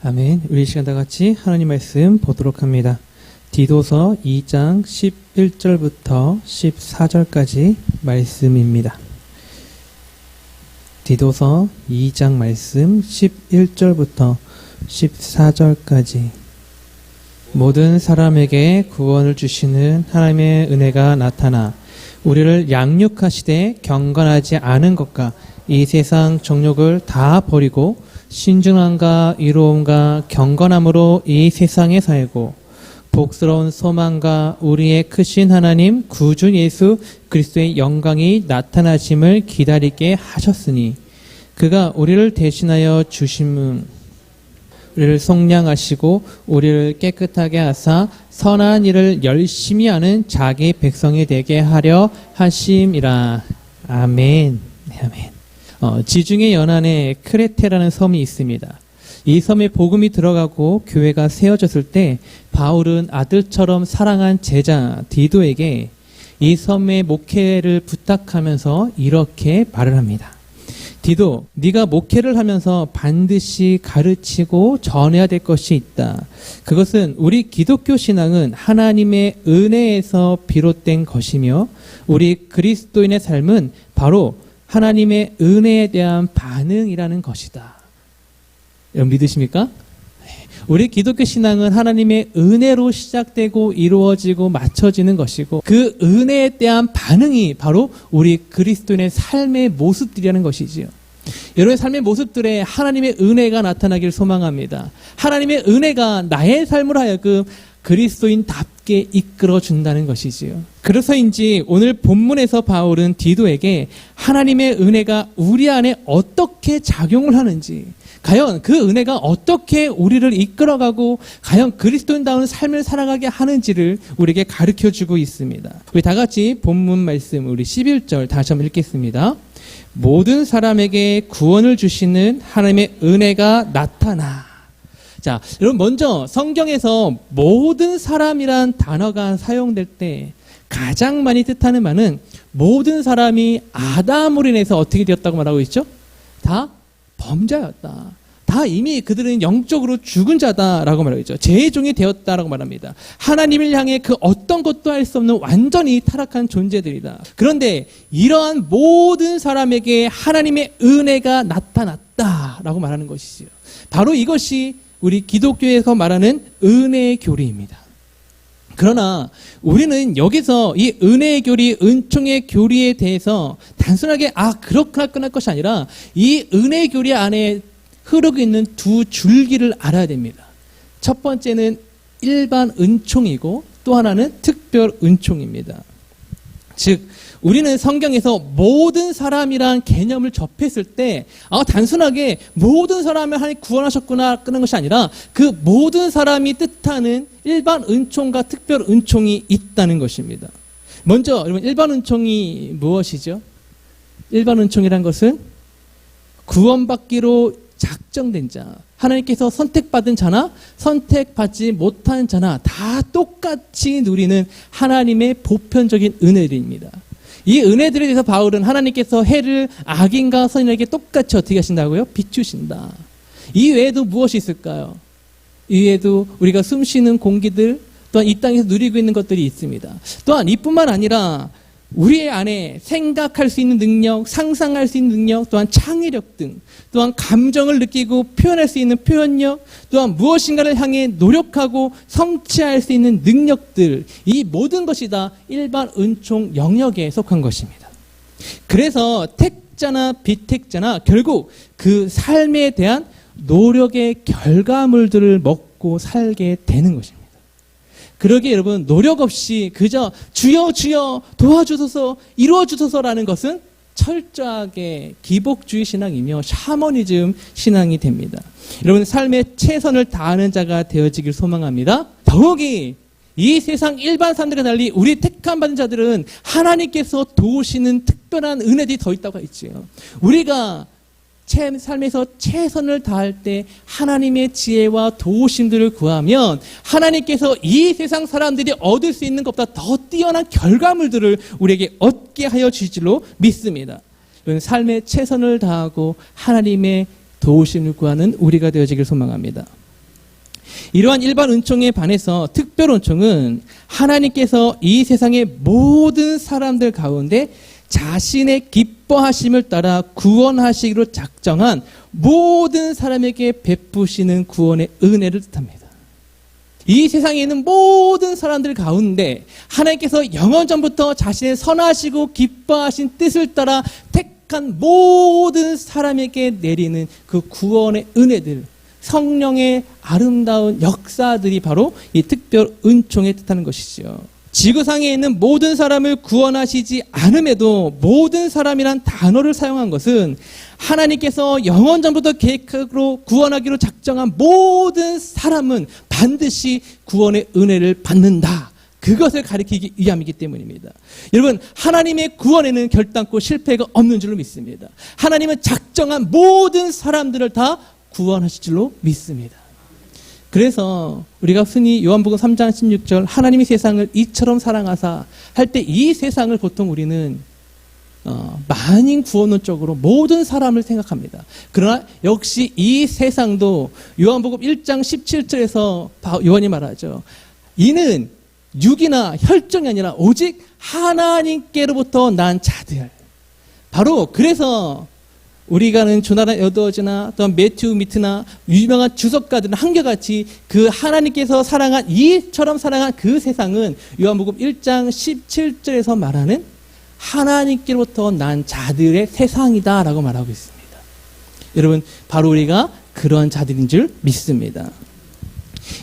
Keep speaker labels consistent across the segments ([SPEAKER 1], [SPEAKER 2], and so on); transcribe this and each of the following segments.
[SPEAKER 1] 아멘. 우리 이 시간 다 같이 하나님 말씀 보도록 합니다. 디도서 2장 11절부터 14절까지 말씀입니다. 디도서 2장 말씀 11절부터 14절까지. 모든 사람에게 구원을 주시는 하나님의 은혜가 나타나 우리를 양육하시되 경건하지 않은 것과 이 세상 정욕을 다 버리고 신중함과 이로움과 경건함으로 이 세상에 살고 복스러운 소망과 우리의 크신 하나님 구주 예수 그리스도의 영광이 나타나심을 기다리게 하셨으니 그가 우리를 대신하여 주심은 우리를 속량하시고 우리를 깨끗하게 하사 선한 일을 열심히 하는 자기 백성이 되게 하려 하심이라. 아멘. 네, 아멘. 지중해 연안에 크레테라는 섬이 있습니다. 이 섬에 복음이 들어가고 교회가 세워졌을 때 바울은 아들처럼 사랑한 제자 디도에게 이 섬의 목회를 부탁하면서 이렇게 말을 합니다. 디도, 네가 목회를 하면서 반드시 가르치고 전해야 될 것이 있다. 그것은 우리 기독교 신앙은 하나님의 은혜에서 비롯된 것이며 우리 그리스도인의 삶은 바로 하나님의 은혜에 대한 반응이라는 것이다. 여러분 믿으십니까? 우리 기독교 신앙은 하나님의 은혜로 시작되고 이루어지고 맞춰지는 것이고 그 은혜에 대한 반응이 바로 우리 그리스도인의 삶의 모습들이라는 것이지요. 여러분의 삶의 모습들에 하나님의 은혜가 나타나길 소망합니다. 하나님의 은혜가 나의 삶을 하여금 그리스도인답게 이끌어준다는 것이지요. 그래서인지 오늘 본문에서 바울은 디도에게 하나님의 은혜가 우리 안에 어떻게 작용을 하는지, 과연 그 은혜가 어떻게 우리를 이끌어가고 과연 그리스도인다운 삶을 살아가게 하는지를 우리에게 가르쳐주고 있습니다. 우리 다 같이 본문 말씀 우리 11절 다시 한번 읽겠습니다. 모든 사람에게 구원을 주시는 하나님의 은혜가 나타나. 자, 여러분 먼저 성경에서 모든 사람이란 단어가 사용될 때 가장 많이 뜻하는 말은 모든 사람이 아담으로 인해서 어떻게 되었다고 말하고 있죠? 다 범죄였다. 다 이미 그들은 영적으로 죽은 자다라고 말하고 있죠. 죄의 종이 되었다라고 말합니다. 하나님을 향해 그 어떤 것도 할 수 없는 완전히 타락한 존재들이다. 그런데 이러한 모든 사람에게 하나님의 은혜가 나타났다라고 말하는 것이지요. 바로 이것이 우리 기독교에서 말하는 은혜의 교리입니다. 그러나 우리는 여기서 이 은혜의 교리, 은총의 교리에 대해서 단순하게 그렇구나 끝날 것이 아니라 이 은혜의 교리 안에 흐르고 있는 두 줄기를 알아야 됩니다. 첫 번째는 일반 은총이고 또 하나는 특별 은총입니다. 즉 우리는 성경에서 모든 사람이란 개념을 접했을 때 단순하게 모든 사람을 하나님 구원하셨구나 끄는 것이 아니라 그 모든 사람이 뜻하는 일반 은총과 특별 은총이 있다는 것입니다. 먼저 여러분 일반 은총이 무엇이죠? 일반 은총이란 것은 구원받기로 작정된 자, 하나님께서 선택받은 자나 선택받지 못한 자나 다 똑같이 누리는 하나님의 보편적인 은혜들입니다. 이 은혜들에 대해서 바울은 하나님께서 해를 악인과 선인에게 똑같이 어떻게 하신다고요? 비추신다. 이 외에도 무엇이 있을까요? 이 외에도 우리가 숨쉬는 공기들, 또한 이 땅에서 누리고 있는 것들이 있습니다. 또한 이뿐만 아니라 우리의 안에 생각할 수 있는 능력, 상상할 수 있는 능력, 또한 창의력 등, 또한 감정을 느끼고 표현할 수 있는 표현력, 또한 무엇인가를 향해 노력하고 성취할 수 있는 능력들, 이 모든 것이 다 일반 은총 영역에 속한 것입니다. 그래서 택자나 비택자나 결국 그 삶에 대한 노력의 결과물들을 먹고 살게 되는 것입니다. 그러기에 여러분 노력 없이 그저 주여 주여 도와주소서 이루어주소서라는 것은 철저하게 기복주의 신앙이며 샤머니즘 신앙이 됩니다. 여러분 삶의 최선을 다하는 자가 되어지길 소망합니다. 더욱이 이 세상 일반 사람들과 달리 우리 택함 받은 자들은 하나님께서 도우시는 특별한 은혜들이 더 있다고 했지요. 우리가 삶에서 최선을 다할 때 하나님의 지혜와 도우심들을 구하면 하나님께서 이 세상 사람들이 얻을 수 있는 것보다 더 뛰어난 결과물들을 우리에게 얻게 하여 주실로 믿습니다. 삶에 최선을 다하고 하나님의 도우심을 구하는 우리가 되어지길 소망합니다. 이러한 일반 은총에 반해서 특별 은총은 하나님께서 이 세상의 모든 사람들 가운데 자신의 기뻐하심을 따라 구원하시기로 작정한 모든 사람에게 베푸시는 구원의 은혜를 뜻합니다. 이 세상에 있는 모든 사람들 가운데 하나님께서 영원전부터 자신의 선하시고 기뻐하신 뜻을 따라 택한 모든 사람에게 내리는 그 구원의 은혜들, 성령의 아름다운 역사들이 바로 이 특별 은총에 뜻하는 것이죠. 지구상에 있는 모든 사람을 구원하시지 않음에도 모든 사람이란 단어를 사용한 것은 하나님께서 영원전부터 계획으로 구원하기로 작정한 모든 사람은 반드시 구원의 은혜를 받는다. 그것을 가리키기 위함이기 때문입니다. 여러분, 하나님의 구원에는 결단코 실패가 없는 줄로 믿습니다. 하나님은 작정한 모든 사람들을 다 구원하실 줄로 믿습니다. 그래서 우리가 흔히 요한복음 3장 16절 하나님이 세상을 이처럼 사랑하사 할 때 이 세상을 보통 우리는 만인 구원론적으로 모든 사람을 생각합니다. 그러나 역시 이 세상도 요한복음 1장 17절에서 요한이 말하죠. 이는 육이나 혈정이 아니라 오직 하나님께로부터 난 자들. 바로 그래서 우리가 아는 조나단 에드워즈나 또한 매튜 미트나 유명한 주석가들은 한결같이 그 하나님께서 사랑한 이처럼 사랑한 그 세상은 요한복음 1장 17절에서 말하는 하나님께로부터 난 자들의 세상이다 라고 말하고 있습니다. 여러분, 바로 우리가 그런 자들인 줄 믿습니다.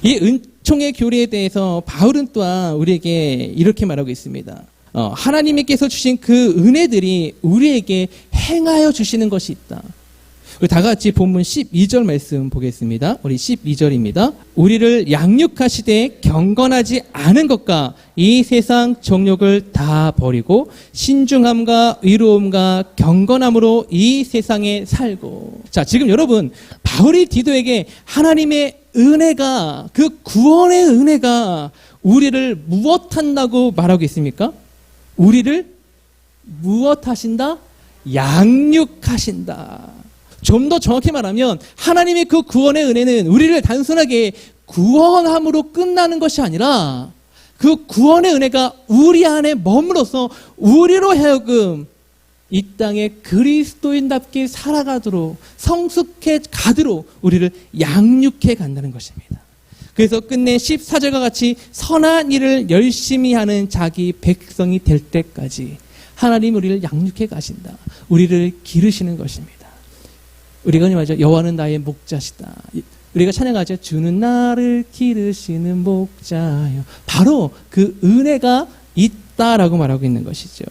[SPEAKER 1] 이 은총의 교리에 대해서 바울은 또한 우리에게 이렇게 말하고 있습니다. 하나님께서 주신 그 은혜들이 우리에게 행하여 주시는 것이 있다. 우리 다 같이 본문 12절 말씀 보겠습니다. 우리 12절입니다. 우리를 양육하시되 경건하지 않은 것과 이 세상 정욕을 다 버리고 신중함과 의로움과 경건함으로 이 세상에 살고. 자, 지금 여러분, 바울이 디도에게 하나님의 은혜가, 그 구원의 은혜가 우리를 무엇한다고 말하고 있습니까? 우리를 무엇하신다? 양육하신다. 좀 더 정확히 말하면 하나님의 그 구원의 은혜는 우리를 단순하게 구원함으로 끝나는 것이 아니라 그 구원의 은혜가 우리 안에 머물러서 우리로 하여금 이 땅에 그리스도인답게 살아가도록 성숙해 가도록 우리를 양육해 간다는 것입니다. 그래서 끝내 14절과 같이 선한 일을 열심히 하는 자기 백성이 될 때까지 하나님 우리를 양육해 가신다. 우리를 기르시는 것입니다. 우리가 말하죠. 여호와는 나의 목자시다. 우리가 찬양하죠. 주는 나를 기르시는 목자요. 바로 그 은혜가 있다라고 말하고 있는 것이죠.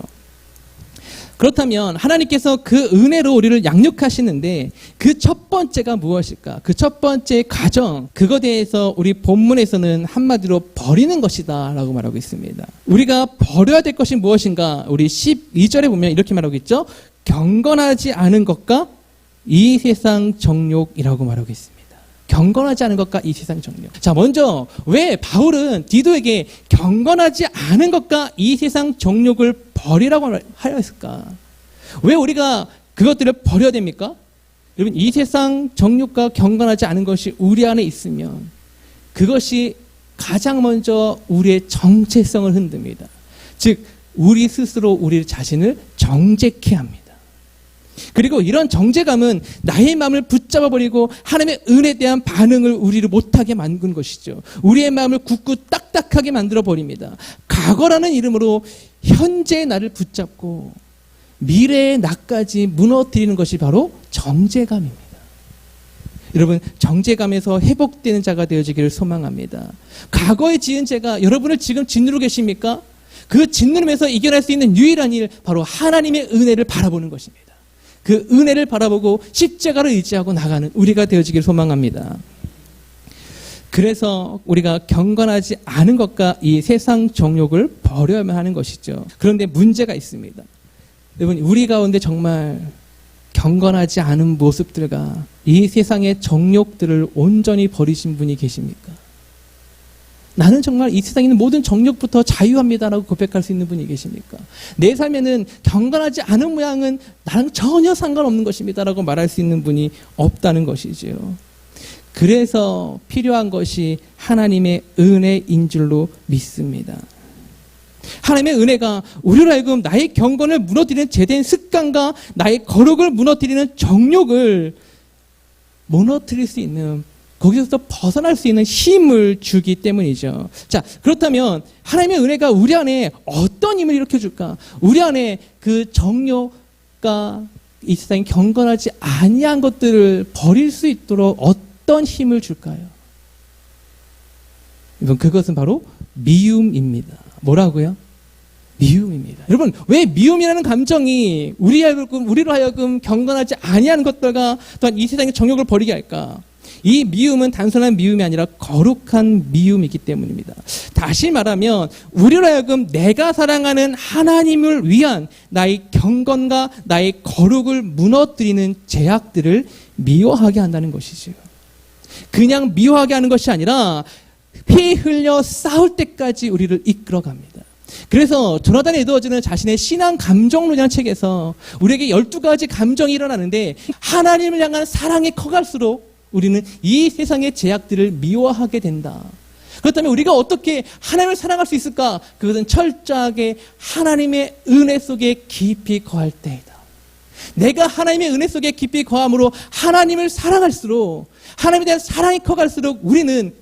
[SPEAKER 1] 그렇다면 하나님께서 그 은혜로 우리를 양육하시는데 그 첫 번째가 무엇일까? 그 첫 번째 과정, 그거에 대해서 우리 본문에서는 한마디로 버리는 것이다 라고 말하고 있습니다. 우리가 버려야 될 것이 무엇인가? 우리 12절에 보면 이렇게 말하고 있죠. 경건하지 않은 것과 이 세상 정욕이라고 말하고 있습니다. 경건하지 않은 것과 이 세상 정욕. 자, 먼저 왜 바울은 디도에게 경건하지 않은 것과 이 세상 정욕을 버리라고 하였을까? 왜 우리가 그것들을 버려야 됩니까? 여러분, 이 세상 정욕과 경건하지 않은 것이 우리 안에 있으면 그것이 가장 먼저 우리의 정체성을 흔듭니다. 즉, 우리 스스로 우리 자신을 정죄케 합니다. 그리고 이런 정죄감은 나의 마음을 붙잡아버리고 하나님의 은혜에 대한 반응을 우리를 못하게 만든 것이죠. 우리의 마음을 굳고 딱딱하게 만들어버립니다. 과거라는 이름으로 현재의 나를 붙잡고 미래의 나까지 무너뜨리는 것이 바로 정죄감입니다. 여러분, 정죄감에서 회복되는 자가 되어지기를 소망합니다. 과거에 지은 죄가 여러분을 지금 짓누르고 계십니까? 그 짓누름에서 이겨낼 수 있는 유일한 일, 바로 하나님의 은혜를 바라보는 것입니다. 그 은혜를 바라보고 십자가를 의지하고 나가는 우리가 되어지길 소망합니다. 그래서 우리가 경건하지 않은 것과 이 세상 정욕을 버려야만 하는 것이죠. 그런데 문제가 있습니다. 여러분, 우리 가운데 정말 경건하지 않은 모습들과 이 세상의 정욕들을 온전히 버리신 분이 계십니까? 나는 정말 이 세상에 있는 모든 정욕부터 자유합니다라고 고백할 수 있는 분이 계십니까? 내 삶에는 경건하지 않은 모양은 나랑 전혀 상관없는 것입니다라고 말할 수 있는 분이 없다는 것이지요. 그래서 필요한 것이 하나님의 은혜인 줄로 믿습니다. 하나님의 은혜가 우리로 하여금 나의 경건을 무너뜨리는 제된 습관과 나의 거룩을 무너뜨리는 정욕을 무너뜨릴 수 있는, 거기서 벗어날 수 있는 힘을 주기 때문이죠. 자, 그렇다면 하나님의 은혜가 우리 안에 어떤 힘을 일으켜줄까? 우리 안에 그 정욕과 이 세상에 경건하지 아니한 것들을 버릴 수 있도록 어떤 힘을 줄까요? 여러분, 그것은 바로 미움입니다. 뭐라고요? 미움입니다. 여러분, 왜 미움이라는 감정이 우리로 하여금 경건하지 아니한 것들과 또한 이 세상의 정욕을 버리게 할까? 이 미움은 단순한 미움이 아니라 거룩한 미움이기 때문입니다. 다시 말하면 우리로 하여금 내가 사랑하는 하나님을 위한 나의 경건과 나의 거룩을 무너뜨리는 제약들을 미워하게 한다는 것이죠. 그냥 미워하게 하는 것이 아니라 피 흘려 싸울 때까지 우리를 이끌어갑니다. 그래서 조나단 에드워즈는 자신의 신앙 감정론이라는 책에서 우리에게 12가지 감정이 일어나는데, 하나님을 향한 사랑이 커갈수록 우리는 이 세상의 제약들을 미워하게 된다. 그렇다면 우리가 어떻게 하나님을 사랑할 수 있을까? 그것은 철저하게 하나님의 은혜 속에 깊이 거할 때이다. 내가 하나님의 은혜 속에 깊이 거함으로 하나님을 사랑할수록, 하나님에 대한 사랑이 커갈수록 우리는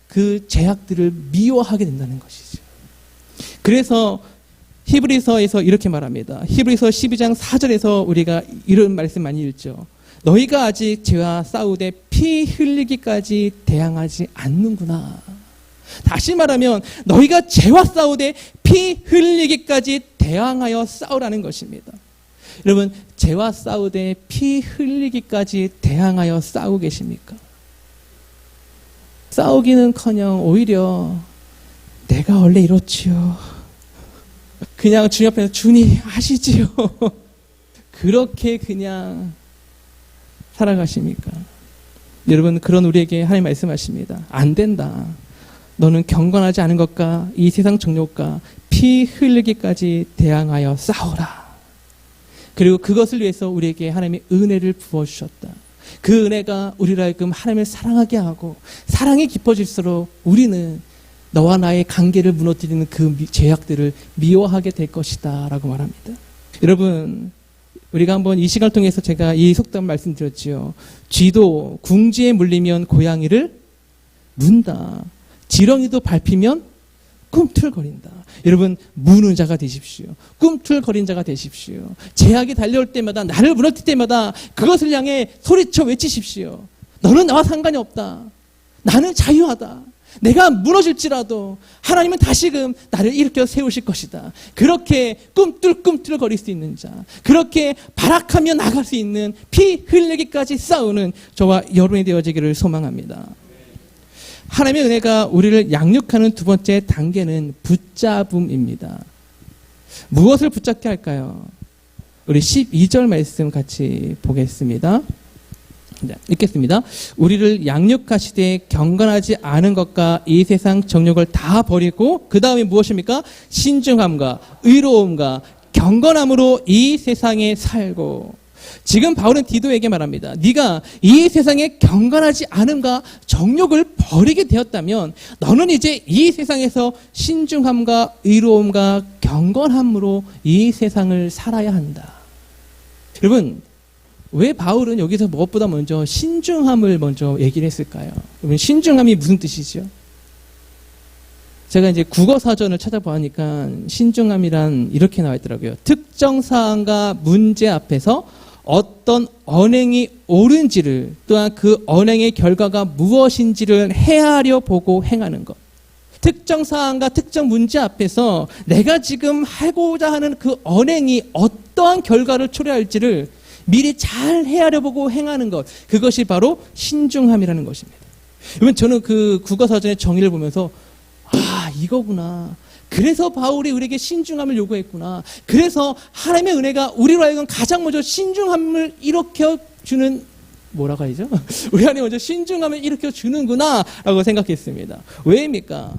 [SPEAKER 1] 그 제약들을 미워하게 된다는 것이죠. 그래서 히브리서에서 이렇게 말합니다. 히브리서 12장 4절에서 우리가 이런 말씀 많이 읽죠. 너희가 아직 죄와 싸우되 피 흘리기까지 대항하지 않는구나. 다시 말하면 너희가 죄와 싸우되 피 흘리기까지 대항하여 싸우라는 것입니다. 여러분, 죄와 싸우되 피 흘리기까지 대항하여 싸우고 계십니까? 싸우기는커녕 오히려 내가 원래 이렇지요, 그냥 주님 앞에서 주님 아시지요, 그렇게 그냥 살아가십니까? 여러분, 그런 우리에게 하나님 말씀하십니다. 안 된다. 너는 경건하지 않은 것과 이 세상 정욕과 피 흘리기까지 대항하여 싸우라. 그리고 그것을 위해서 우리에게 하나님의 은혜를 부어주셨다. 그 은혜가 우리를 하여금 하나님을 사랑하게 하고, 사랑이 깊어질수록 우리는 너와 나의 관계를 무너뜨리는 그 제약들을 미워하게 될 것이다 라고 말합니다. 여러분, 우리가 한번 이 시간을 통해서 제가 이 속담 말씀드렸지요. 쥐도 궁지에 물리면 고양이를 문다. 지렁이도 밟히면 꿈틀거린다. 여러분, 무는 자가 되십시오. 꿈틀거린 자가 되십시오. 제약이 달려올 때마다, 나를 무너뜨릴 때마다 그것을 향해 소리쳐 외치십시오. 너는 나와 상관이 없다. 나는 자유하다. 내가 무너질지라도 하나님은 다시금 나를 일으켜 세우실 것이다. 그렇게 꿈틀꿈틀 거릴 수 있는 자, 그렇게 발악하며 나갈 수 있는, 피 흘리기까지 싸우는 저와 여러분이 되어지기를 소망합니다. 하나님의 은혜가 우리를 양육하는 두 번째 단계는 붙잡음입니다. 무엇을 붙잡게 할까요? 우리 12절 말씀 같이 보겠습니다. 네, 읽겠습니다. 우리를 양육하시되 경건하지 않은 것과 이 세상 정욕을 다 버리고, 그 다음에 무엇입니까? 신중함과 의로움과 경건함으로 이 세상에 살고. 지금 바울은 디도에게 말합니다. 네가 이 세상에 경건하지 않음과 정욕을 버리게 되었다면 너는 이제 이 세상에서 신중함과 의로움과 경건함으로 이 세상을 살아야 한다. 여러분, 왜 바울은 여기서 무엇보다 먼저 신중함을 먼저 얘기를 했을까요? 여러분, 신중함이 무슨 뜻이죠? 제가 이제 국어 사전을 찾아보니까 신중함이란 이렇게 나와 있더라고요. 특정 사안과 문제 앞에서 어떤 언행이 옳은지를, 또한 그 언행의 결과가 무엇인지를 헤아려 보고 행하는 것. 특정 사안과 특정 문제 앞에서 내가 지금 하고자 하는 그 언행이 어떠한 결과를 초래할지를 미리 잘 헤아려 보고 행하는 것. 그것이 바로 신중함이라는 것입니다. 여러분, 저는 그 국어사전의 정의를 보면서 이거구나. 그래서 바울이 우리에게 신중함을 요구했구나. 그래서 하나님의 은혜가 우리로 하여금 가장 먼저 신중함을 일으켜주는, 뭐라고 하죠? 우리 안에 먼저 신중함을 일으켜주는구나 라고 생각했습니다. 왜입니까?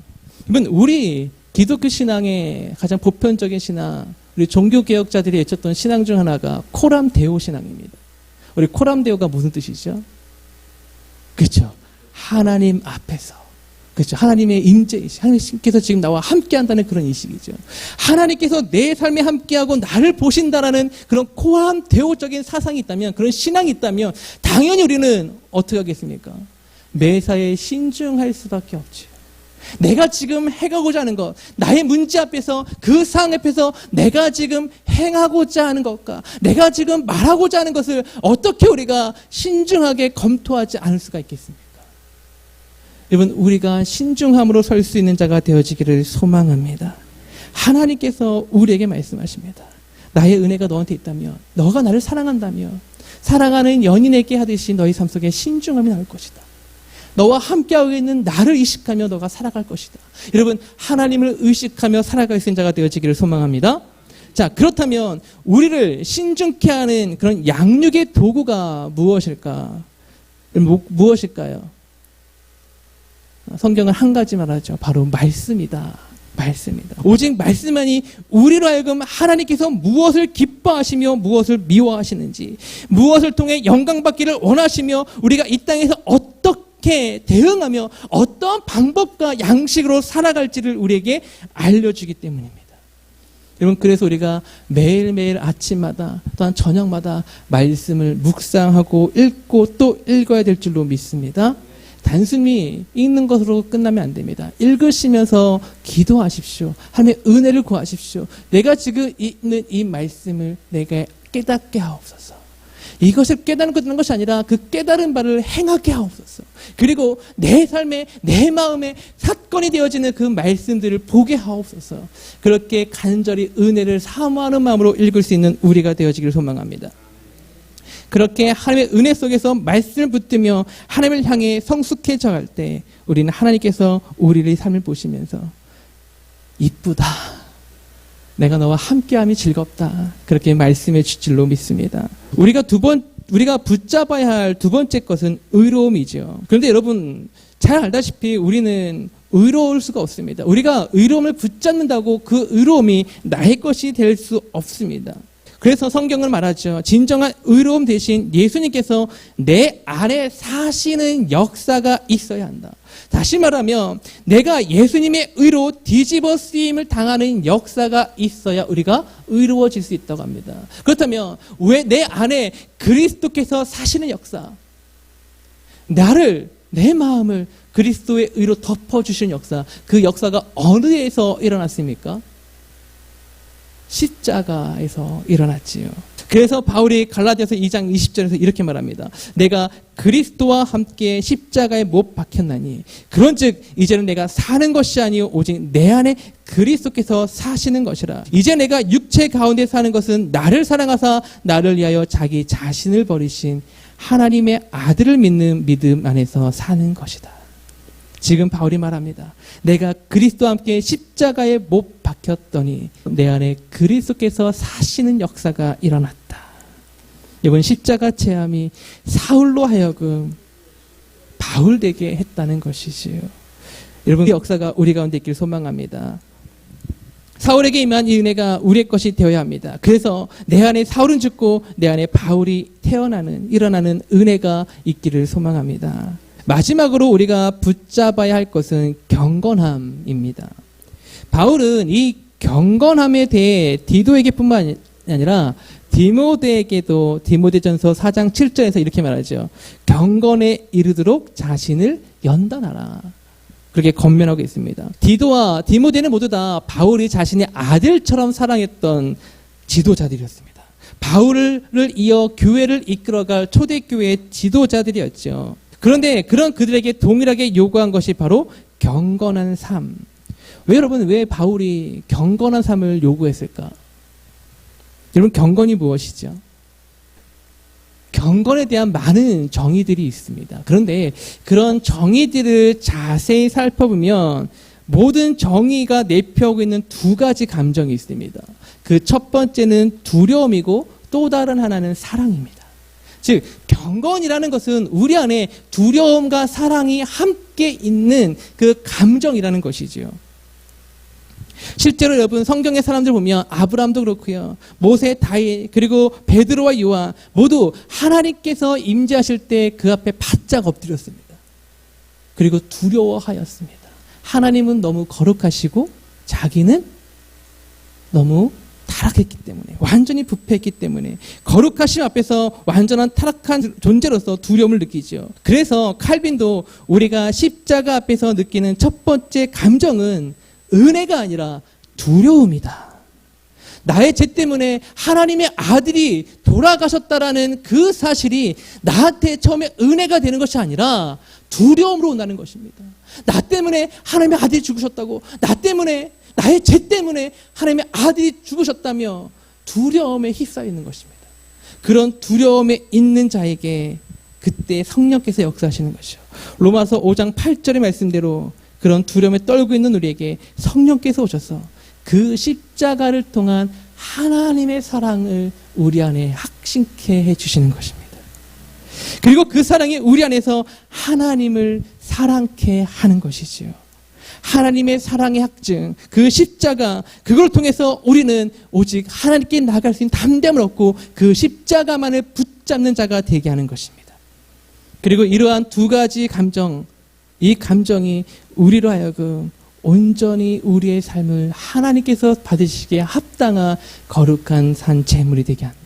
[SPEAKER 1] 여러분, 우리 기독교 신앙의 가장 보편적인 신앙, 우리 종교개혁자들이 외쳤던 신앙 중 하나가 코람데오 신앙입니다. 우리 코람데오가 무슨 뜻이죠? 그렇죠. 하나님 앞에서, 그렇죠. 하나님의 임재이시, 하나님께서 지금 나와 함께한다는 그런 인식이죠. 하나님께서 내 삶에 함께하고 나를 보신다라는 그런 고한 대오적인 사상이 있다면, 그런 신앙이 있다면 당연히 우리는 어떻게 하겠습니까? 매사에 신중할 수밖에 없죠. 내가 지금 해가고자 하는 것, 나의 문제 앞에서, 그 상황 앞에서 내가 지금 행하고자 하는 것과 내가 지금 말하고자 하는 것을 어떻게 우리가 신중하게 검토하지 않을 수가 있겠습니까? 여러분, 우리가 신중함으로 설 수 있는 자가 되어지기를 소망합니다. 하나님께서 우리에게 말씀하십니다. 나의 은혜가 너한테 있다면, 너가 나를 사랑한다면 사랑하는 연인에게 하듯이 너희 삶 속에 신중함이 나올 것이다. 너와 함께하고 있는 나를 의식하며 너가 살아갈 것이다. 여러분, 하나님을 의식하며 살아갈 수 있는 자가 되어지기를 소망합니다. 자, 그렇다면 우리를 신중케 하는 그런 양육의 도구가 무엇일까? 무엇일까요? 성경은 한 가지만 하죠. 바로 말씀이다. 말씀이다. 오직 말씀만이 우리로 하여금 하나님께서 무엇을 기뻐하시며 무엇을 미워하시는지, 무엇을 통해 영광받기를 원하시며 우리가 이 땅에서 어떻게 대응하며 어떤 방법과 양식으로 살아갈지를 우리에게 알려주기 때문입니다. 여러분, 그래서 우리가 매일매일 아침마다 또한 저녁마다 말씀을 묵상하고 읽고 또 읽어야 될 줄로 믿습니다. 단순히 읽는 것으로 끝나면 안 됩니다. 읽으시면서 기도하십시오. 하나님의 은혜를 구하십시오. 내가 지금 읽는 이 말씀을 내가 깨닫게 하옵소서. 이것을 깨닫는 것이 아니라 그 깨달은 바를 행하게 하옵소서. 그리고 내 삶에, 내 마음에 사건이 되어지는 그 말씀들을 보게 하옵소서. 그렇게 간절히 은혜를 사모하는 마음으로 읽을 수 있는 우리가 되어지기를 소망합니다. 그렇게 하나님의 은혜 속에서 말씀을 붙들며 하나님을 향해 성숙해져 갈 때 우리는 하나님께서 우리의 삶을 보시면서 이쁘다, 내가 너와 함께함이 즐겁다, 그렇게 말씀해 주실 줄로 믿습니다. 우리가 붙잡아야 할 두 번째 것은 의로움이죠. 그런데 여러분 잘 알다시피 우리는 의로울 수가 없습니다. 우리가 의로움을 붙잡는다고 그 의로움이 나의 것이 될 수 없습니다. 그래서 성경은 말하죠. 진정한 의로움 대신 예수님께서 내 안에 사시는 역사가 있어야 한다. 다시 말하면 내가 예수님의 의로 뒤집어 쓰임을 당하는 역사가 있어야 우리가 의로워질 수 있다고 합니다. 그렇다면 왜 내 안에 그리스도께서 사시는 역사, 내 마음을 그리스도의 의로 덮어주시는 역사, 그 역사가 어디에서 일어났습니까? 십자가에서 일어났지요. 그래서 바울이 갈라디아서 2장 20절에서 이렇게 말합니다. 내가 그리스도와 함께 십자가에 못 박혔나니 그런즉 이제는 내가 사는 것이 아니요 오직 내 안에 그리스도께서 사시는 것이라. 이제 내가 육체 가운데 사는 것은 나를 사랑하사 나를 위하여 자기 자신을 버리신 하나님의 아들을 믿는 믿음 안에서 사는 것이다. 지금 바울이 말합니다. 내가 그리스도와 함께 십자가에 못 박혔더니 내 안에 그리스도께서 사시는 역사가 일어났다. 이번 십자가 체험이 사울로 하여금 바울 되게 했다는 것이지요. 여러분, 그 역사가 우리 가운데 있길 소망합니다. 사울에게 임한 이 은혜가 우리의 것이 되어야 합니다. 그래서 내 안에 사울은 죽고 내 안에 바울이 일어나는 은혜가 있기를 소망합니다. 마지막으로 우리가 붙잡아야 할 것은 경건함입니다. 바울은 이 경건함에 대해 디도에게뿐만 아니라 디모데에게도 디모데전서 4장 7절에서 이렇게 말하죠. 경건에 이르도록 자신을 연단하라. 그렇게 권면하고 있습니다. 디도와 디모데는 모두 다 바울이 자신의 아들처럼 사랑했던 지도자들이었습니다. 바울을 이어 교회를 이끌어갈 초대교회의 지도자들이었죠. 그런데 그런 그들에게 동일하게 요구한 것이 바로 경건한 삶. 왜 바울이 경건한 삶을 요구했을까? 여러분, 경건이 무엇이죠? 경건에 대한 많은 정의들이 있습니다. 그런데 그런 정의들을 자세히 살펴보면 모든 정의가 내포하고 있는 두 가지 감정이 있습니다. 그 첫 번째는 두려움이고 또 다른 하나는 사랑입니다. 즉 경건이라는 것은 우리 안에 두려움과 사랑이 함께 있는 그 감정이라는 것이지요. 실제로 여러분 성경의 사람들 보면 아브라함도 그렇고요, 모세, 다윗, 그리고 베드로와 요한 모두 하나님께서 임재하실 때 그 앞에 바짝 엎드렸습니다. 그리고 두려워하였습니다. 하나님은 너무 거룩하시고 자기는 너무 타락했기 때문에, 완전히 부패했기 때문에 거룩하심 앞에서 완전한 타락한 존재로서 두려움을 느끼죠. 그래서 칼빈도 우리가 십자가 앞에서 느끼는 첫 번째 감정은 은혜가 아니라 두려움이다. 나의 죄 때문에 하나님의 아들이 돌아가셨다라는 그 사실이 나한테 처음에 은혜가 되는 것이 아니라 두려움으로 온다는 것입니다. 나 때문에 하나님의 아들이 죽으셨다고, 나 때문에, 나의 죄 때문에 하나님의 아들이 죽으셨다며 두려움에 휩싸이는 것입니다. 그런 두려움에 있는 자에게 그때 성령께서 역사하시는 것이죠. 로마서 5장 8절의 말씀대로 그런 두려움에 떨고 있는 우리에게 성령께서 오셔서 그 십자가를 통한 하나님의 사랑을 우리 안에 확신케 해주시는 것입니다. 그리고 그 사랑이 우리 안에서 하나님을 사랑케 하는 것이지요. 하나님의 사랑의 확증, 그 십자가, 그걸 통해서 우리는 오직 하나님께 나아갈 수 있는 담대함을 얻고 그 십자가만을 붙잡는 자가 되게 하는 것입니다. 그리고 이러한 두 가지 감정, 이 감정이 우리로 하여금 온전히 우리의 삶을 하나님께서 받으시기에 합당한 거룩한 산 제물이 되게 한다.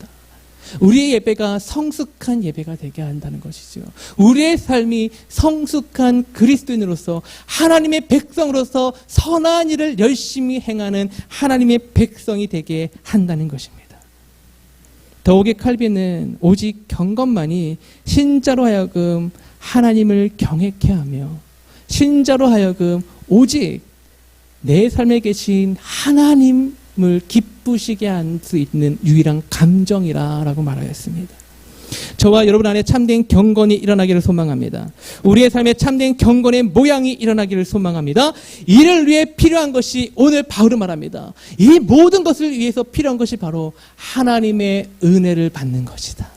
[SPEAKER 1] 우리의 예배가 성숙한 예배가 되게 한다는 것이죠. 우리의 삶이 성숙한 그리스도인으로서 하나님의 백성으로서 선한 일을 열심히 행하는 하나님의 백성이 되게 한다는 것입니다. 더욱이 칼빈은 오직 경건만이 신자로 하여금 하나님을 경외케 하며 신자로 하여금 오직 내 삶에 계신 하나님을 기쁘시게 할 수 있는 유일한 감정이라고 말하였습니다. 저와 여러분 안에 참된 경건이 일어나기를 소망합니다. 우리의 삶에 참된 경건의 모양이 일어나기를 소망합니다. 이를 위해 필요한 것이 오늘 바울은 말합니다. 이 모든 것을 위해서 필요한 것이 바로 하나님의 은혜를 받는 것이다.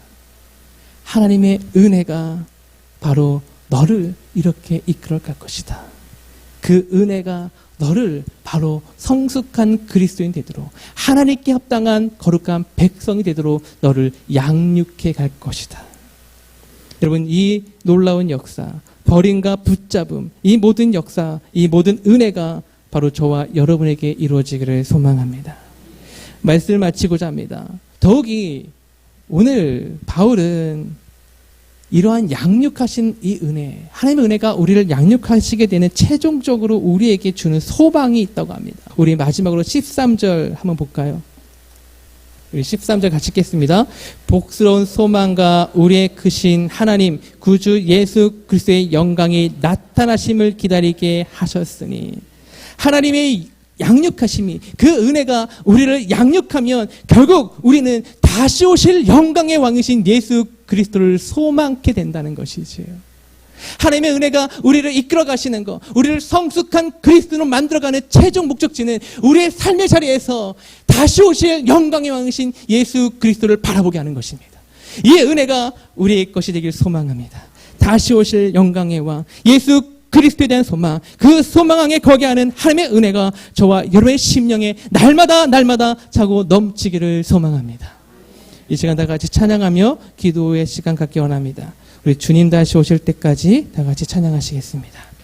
[SPEAKER 1] 하나님의 은혜가 바로 너를 이렇게 이끌어갈 것이다. 그 은혜가 너를 바로 성숙한 그리스도인 되도록 하나님께 합당한 거룩한 백성이 되도록 너를 양육해 갈 것이다. 여러분, 이 놀라운 역사, 버림과 붙잡음, 이 모든 역사, 이 모든 은혜가 바로 저와 여러분에게 이루어지기를 소망합니다. 말씀을 마치고자 합니다. 더욱이 오늘 바울은 이러한 양육하신 이 은혜, 하나님의 은혜가 우리를 양육하시게 되는 최종적으로 우리에게 주는 소망이 있다고 합니다. 우리 마지막으로 13절 한번 볼까요? 우리 13절 같이 읽겠습니다. 복스러운 소망과 우리의 크신 하나님 구주 예수 그리스도의 영광이 나타나심을 기다리게 하셨으니, 하나님의 양육하심이, 그 은혜가 우리를 양육하면 결국 우리는 다시 오실 영광의 왕이신 예수 그리스도를 소망케 된다는 것이지요. 하나님의 은혜가 우리를 이끌어 가시는 것, 우리를 성숙한 그리스도로 만들어가는 최종 목적지는 우리의 삶의 자리에서 다시 오실 영광의 왕이신 예수 그리스도를 바라보게 하는 것입니다. 이 은혜가 우리의 것이 되길 소망합니다. 다시 오실 영광의 왕 예수 그리스도에 대한 소망, 그 소망 안에 거기하는 하나님의 은혜가 저와 여러분의 심령에 날마다 차고 넘치기를 소망합니다. 이 시간 다 같이 찬양하며 기도의 시간 갖기 원합니다. 우리 주님 다시 오실 때까지 다 같이 찬양하시겠습니다.